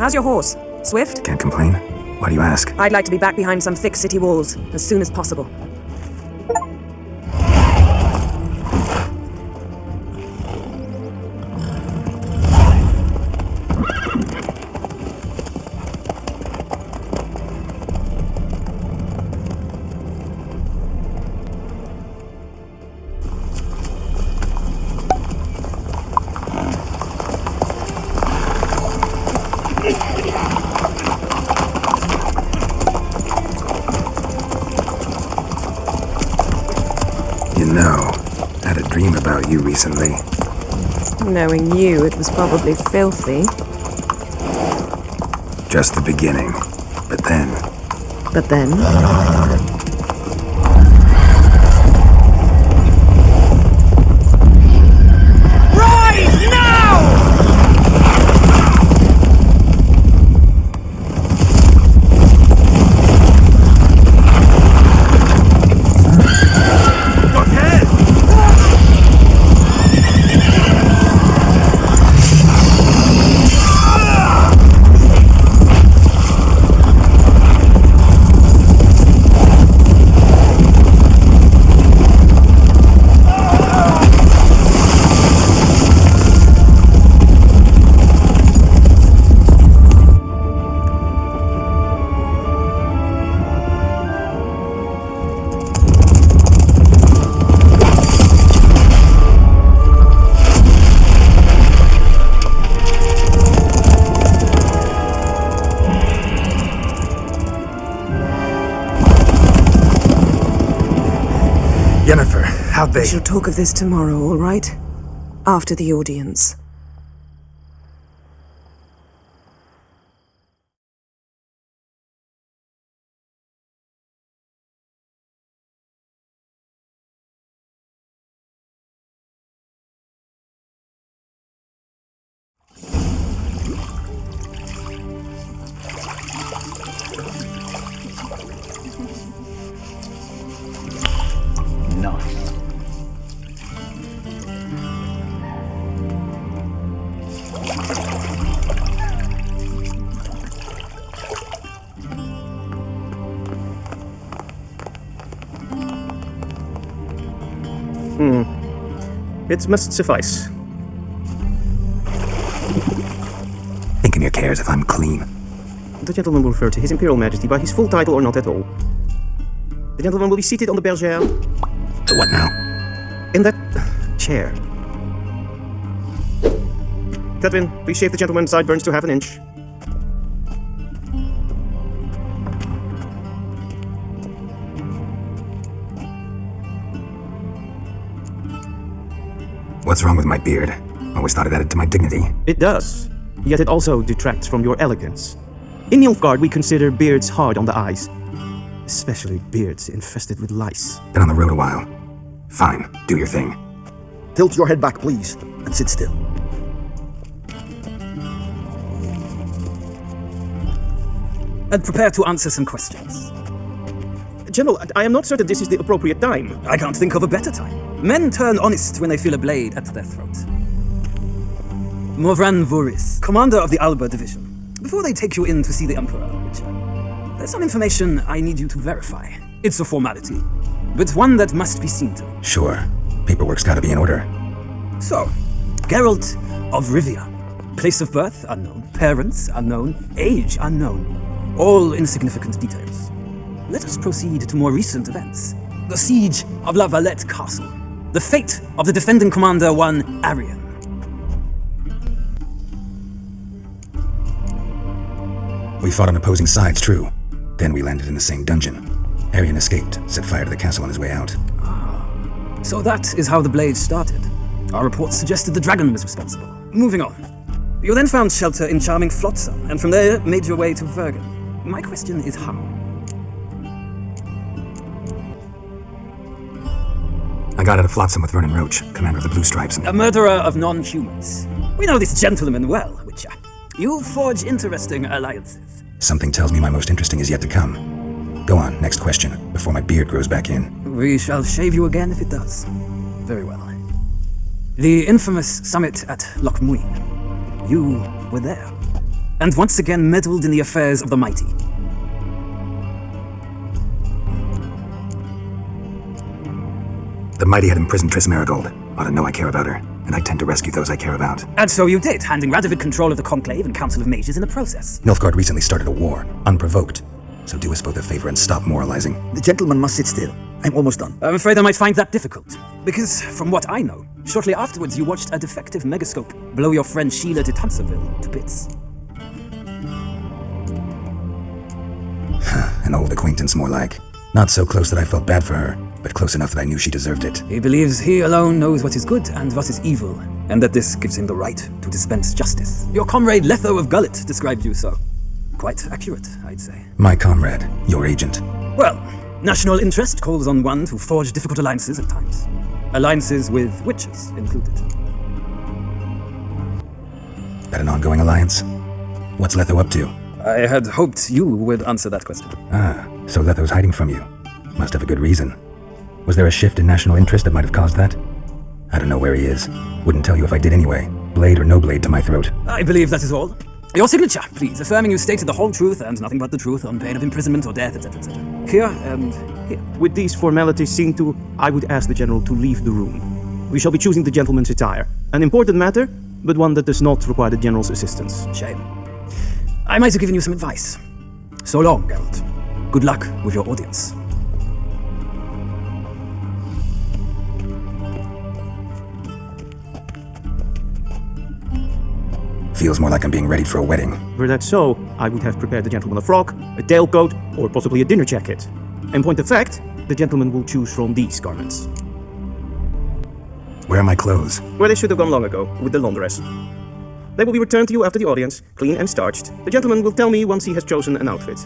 How's your horse? Swift? Can't complain. Why do you ask? I'd like to be back behind some thick city walls as soon as possible. I had a dream about you recently. Knowing you, it was probably filthy. Just the beginning. But then... Rise now! Yennefer, how'd they... We shall talk of this tomorrow, all right? After the audience. Nice. It must suffice. Thinking you cares if I'm clean. The gentleman will refer to His Imperial Majesty by his full title or not at all. The gentleman will be seated on the bergère. So what now? In that chair. Catherine, please shave the gentleman's sideburns to half an inch. What's wrong with my beard? Always thought it added to my dignity. It does, yet it also detracts from your elegance. In Nilfgaard, we consider beards hard on the eyes. Especially beards infested with lice. Been on the road a while. Fine, do your thing. Tilt your head back, please, and sit still. And prepare to answer some questions. General, I am not certain this is the appropriate time. I can't think of a better time. Men turn honest when they feel a blade at their throat. Morvran Vuris, commander of the Alba Division. Before they take you in to see the Emperor, Witcher, there's some information I need you to verify. It's a formality, but one that must be seen to. Sure. Paperwork's gotta be in order. So, Geralt of Rivia. Place of birth, unknown. Parents, unknown. Age, unknown. All insignificant details. Let us proceed to more recent events. The siege of La Valette Castle. The fate of the defending commander, one Arian. We fought on opposing sides, true. Then we landed in the same dungeon. Arian escaped, set fire to the castle on his way out. So that is how the blade started. Our reports suggested the dragon was responsible. Moving on. You then found shelter in charming Flotsam, and from there made your way to Vergen. My question is how? I got out of Flotsam with Vernon Roach, commander of the Blue Stripes, and... A murderer of non-humans. We know this gentleman well, Witcher. You forge interesting alliances. Something tells me my most interesting is yet to come. Go on, next question, before my beard grows back in. We shall shave you again if it does. Very well. The infamous summit at Loch Muin. You were there. and once again meddled in the affairs of the mighty. The mighty had imprisoned Triss Marigold. Ought to know I care about her, and I tend to rescue those I care about. And so you did, handing Radovid control of the Conclave and Council of Mages in the process. Nilfgaard recently started a war, unprovoked. So do us both a favor and stop moralizing. The gentleman must sit still. I'm almost done. I'm afraid I might find that difficult. Because, from what I know, shortly afterwards you watched a defective megascope blow your friend Sheila de Tanserville to bits. An old acquaintance, more like. Not so close that I felt bad for her, but close enough that I knew she deserved it. He believes he alone knows what is good and what is evil, and that this gives him the right to dispense justice. Your comrade Letho of Gullet described you so. Quite accurate, I'd say. My comrade, your agent. Well, national interest calls on one to forge difficult alliances at times. Alliances with witches included. That an ongoing alliance? What's Letho up to? I had hoped you would answer that question. So Letho's hiding from you. Must have a good reason. Was there a shift in national interest that might have caused that? I don't know where he is. Wouldn't tell you if I did anyway. Blade or no blade to my throat. I believe that is all. Your signature, please, affirming you stated the whole truth and nothing but the truth on pain of imprisonment or death, etc., etc. Here and here. With these formalities seen to, I would ask the general to leave the room. We shall be choosing the gentleman's attire. An important matter, but one that does not require the general's assistance. Shame. I might have given you some advice. So long, Geralt. Good luck with your audience. Feels more like I'm being readied for a wedding. Were that so, I would have prepared the gentleman a frock, a tailcoat, or possibly a dinner jacket. In point of fact, the gentleman will choose from these garments. Where are my clothes? Where they should have gone long ago, with the laundress. They will be returned to you after the audience, clean and starched. The gentleman will tell me once he has chosen an outfit.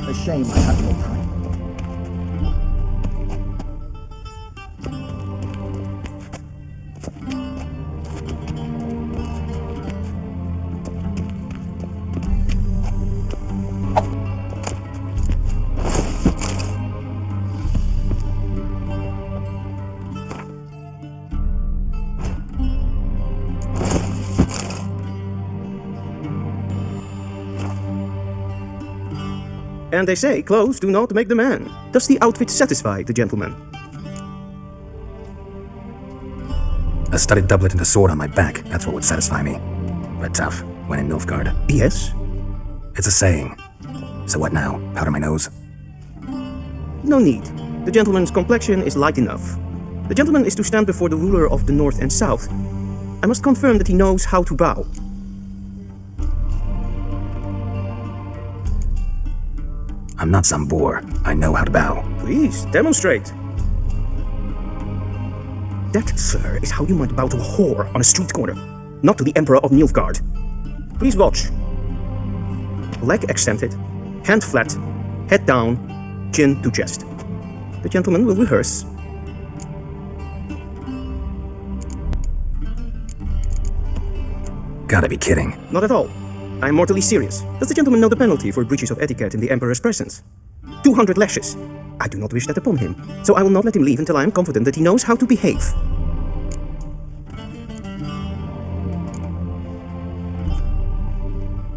A shame I have no time. And they say clothes do not make the man. Does the outfit satisfy the gentleman? A studded doublet and a sword on my back, that's what would satisfy me. But tough, when in Nilfgaard. Yes? It's a saying. So what now? Powder my nose? No need. The gentleman's complexion is light enough. The gentleman is to stand before the ruler of the North and South. I must confirm that he knows how to bow. I'm not some boor. I know how to bow. Please, demonstrate. That, sir, is how you might bow to a whore on a street corner, not to the Emperor of Nilfgaard. Please watch. Leg extended, hand flat, head down, chin to chest. The gentleman will rehearse. Gotta be kidding. Not at all. I'm mortally serious. Does the gentleman know the penalty for breaches of etiquette in the Emperor's presence? 200 lashes. I do not wish that upon him, so I will not let him leave until I am confident that he knows how to behave.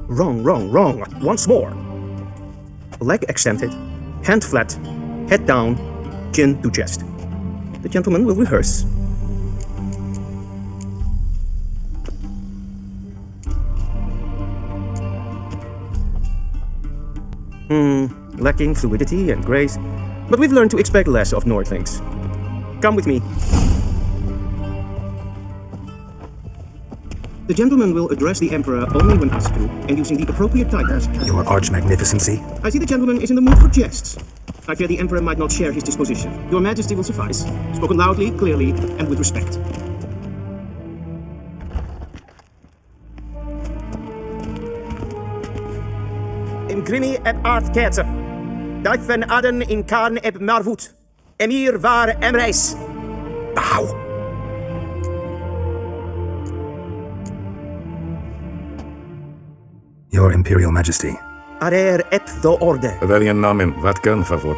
Wrong, wrong, wrong. Once more. Leg extended, hand flat, head down, chin to chest. The gentleman will rehearse. Lacking fluidity and grace, but we've learned to expect less of Nordlings. Come with me. The gentleman will address the Emperor only when asked to, and using the appropriate titles. Your arch-magnificency? I see the gentleman is in the mood for jests. I fear the Emperor might not share his disposition. Your Majesty will suffice, spoken loudly, clearly, and with respect. Imgrimi eb art ketzer. Dijven aden in karn eb marvoet. Emir var emreis. Bow! Your Imperial Majesty. Arer eb the orde. Weljen namen, wat kan favor?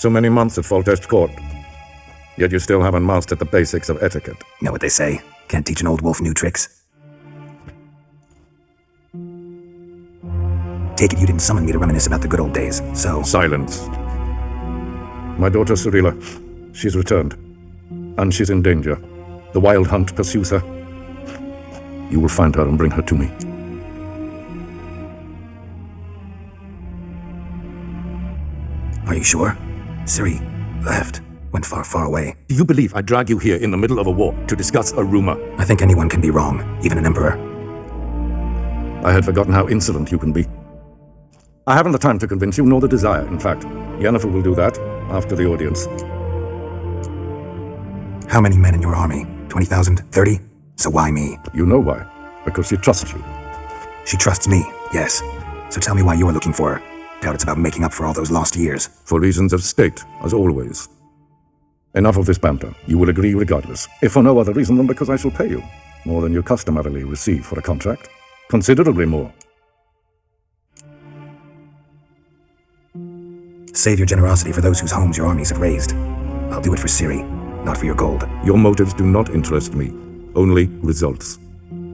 So many months at Foltest Court. Yet you still haven't mastered the basics of etiquette. Know what they say? Can't teach an old wolf new tricks. Take it you didn't summon me to reminisce about the good old days, so... Silence. My daughter Cirilla, she's returned. And she's in danger. The Wild Hunt pursues her. You will find her and bring her to me. Are you sure? Ciri left. Went far, far away. Do you believe I drag you here in the middle of a war to discuss a rumor? I think anyone can be wrong, even an emperor. I had forgotten how insolent you can be. I haven't the time to convince you, nor the desire, in fact. Yennefer will do that after the audience. How many men in your army? 20,000? 30? So why me? You know why. Because she trusts you. She trusts me, yes. So tell me why you're looking for her. Doubt it's about making up for all those lost years. For reasons of state, as always. Enough of this banter. You will agree regardless, if for no other reason than because I shall pay you more than you customarily receive for a contract. Considerably more. Save your generosity for those whose homes your armies have razed. I'll do it for Ciri, not for your gold. Your motives do not interest me. Only results.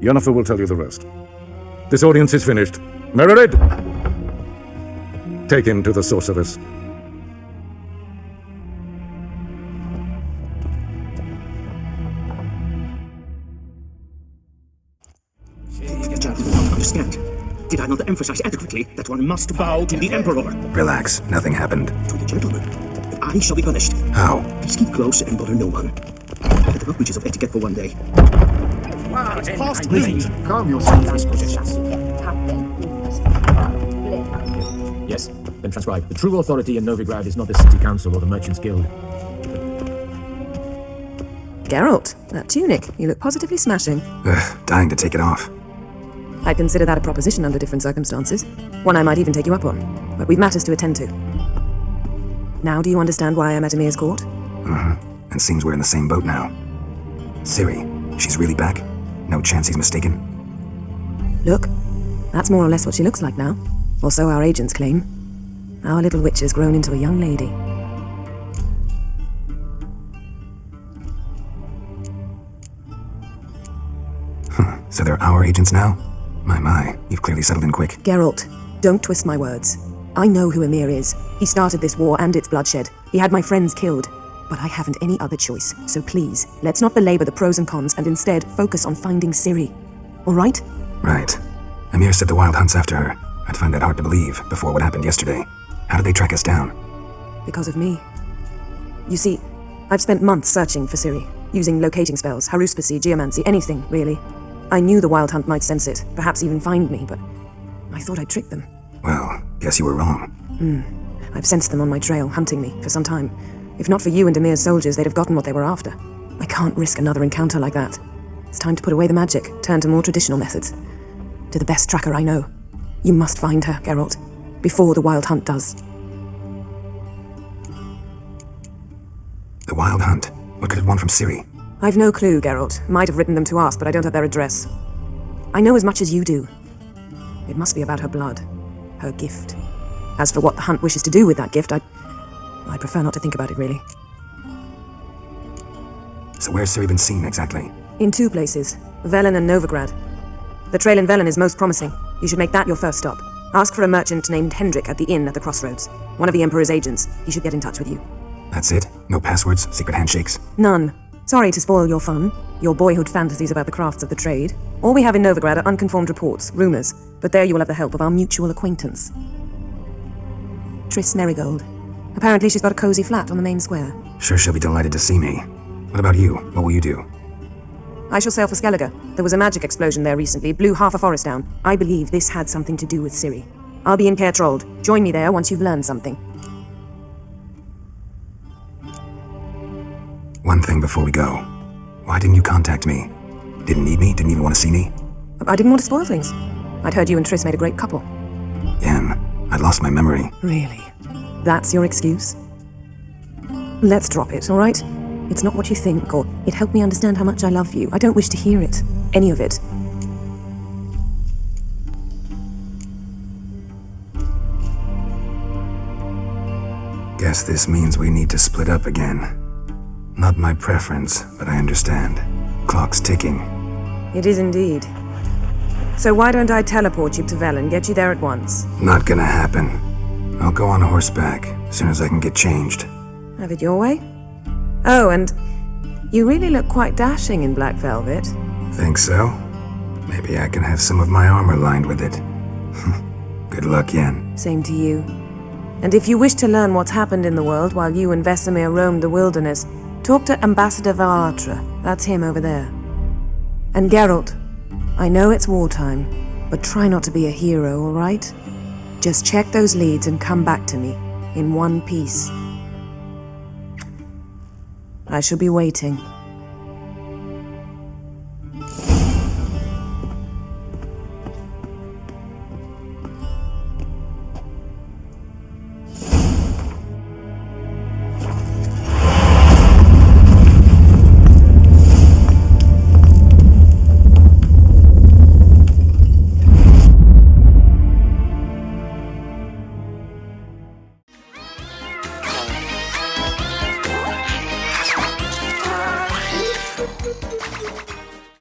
Yennefer will tell you the rest. This audience is finished. Meredith! Take him to the sorceress. Gentlemen don't understand. Did I not emphasize adequately that one must bow to the Emperor? Relax, nothing happened. To the gentleman. I shall be punished. How? Please keep close and bother no one. Let the breaches of etiquette for one day. Calm yourself. Yes, then transcribe. The true authority in Novigrad is not the city council or the merchants guild. Geralt, that tunic. You look positively smashing. Ugh, dying to take it off. I'd consider that a proposition under different circumstances. One I might even take you up on. But we've matters to attend to. Now do you understand why I'm at Emir's court? And seems we're in the same boat now. Ciri, she's really back? No chance he's mistaken? Look, that's more or less what she looks like now. Or so our agents claim. Our little witch has grown into a young lady. So they're our agents now? My, you've clearly settled in quick. Geralt, don't twist my words. I know who Emir is. He started this war and its bloodshed. He had my friends killed. But I haven't any other choice. So please, let's not belabor the pros and cons and instead focus on finding Ciri. All right? Right. Emir said the Wild Hunt's after her. I'd find that hard to believe before what happened yesterday. How did they track us down? Because of me. You see, I've spent months searching for Ciri, using locating spells, haruspicy, geomancy, anything, really. I knew the Wild Hunt might sense it, perhaps even find me, but I thought I'd trick them. Well, guess you were wrong. I've sensed them on my trail, hunting me, for some time. If not for you and Emir's soldiers, they'd have gotten what they were after. I can't risk another encounter like that. It's time to put away the magic, turn to more traditional methods. To the best tracker I know. You must find her, Geralt, before the Wild Hunt does. The Wild Hunt? What could it want from Ciri? I've no clue, Geralt. Might have written them to us, but I don't have their address. I know as much as you do. It must be about her blood. Her gift. As for what the Hunt wishes to do with that gift, I prefer not to think about it, really. So where's Ciri been seen, exactly? In two places. Velen and Novigrad. The trail in Velen is most promising. You should make that your first stop. Ask for a merchant named Hendrik at the inn at the crossroads. One of the Emperor's agents. He should get in touch with you. That's it? No passwords? Secret handshakes? None. Sorry to spoil your fun, your boyhood fantasies about the crafts of the trade. All we have in Novigrad are unconfirmed reports, rumors, but there you will have the help of our mutual acquaintance. Triss Merigold. Apparently she's got a cozy flat on the main square. Sure she'll be delighted to see me. What about you? What will you do? I shall sail for Skellige. There was a magic explosion there recently, blew half a forest down. I believe this had something to do with Ciri. I'll be in Caer Trold. Join me there once you've learned something. One thing before we go. Why didn't you contact me? Didn't need me? Didn't even want to see me? I didn't want to spoil things. I'd heard you and Triss made a great couple. Yen, I'd lost my memory. Really? That's your excuse? Let's drop it, all right? It's not what you think, or it helped me understand how much I love you. I don't wish to hear it. Any of it. Guess this means we need to split up again. Not my preference, but I understand. Clock's ticking. It is indeed. So why don't I teleport you to Velen, get you there at once? Not gonna happen. I'll go on horseback, as soon as I can get changed. Have it your way? Oh, and you really look quite dashing in black velvet. Think so? Maybe I can have some of my armor lined with it. Good luck, Yen. Same to you. And if you wish to learn what's happened in the world while you and Vesemir roamed the wilderness, talk to Ambassador Varatra. That's him over there. And Geralt, I know it's wartime, but try not to be a hero, all right? Just check those leads and come back to me, in one piece. I shall be waiting.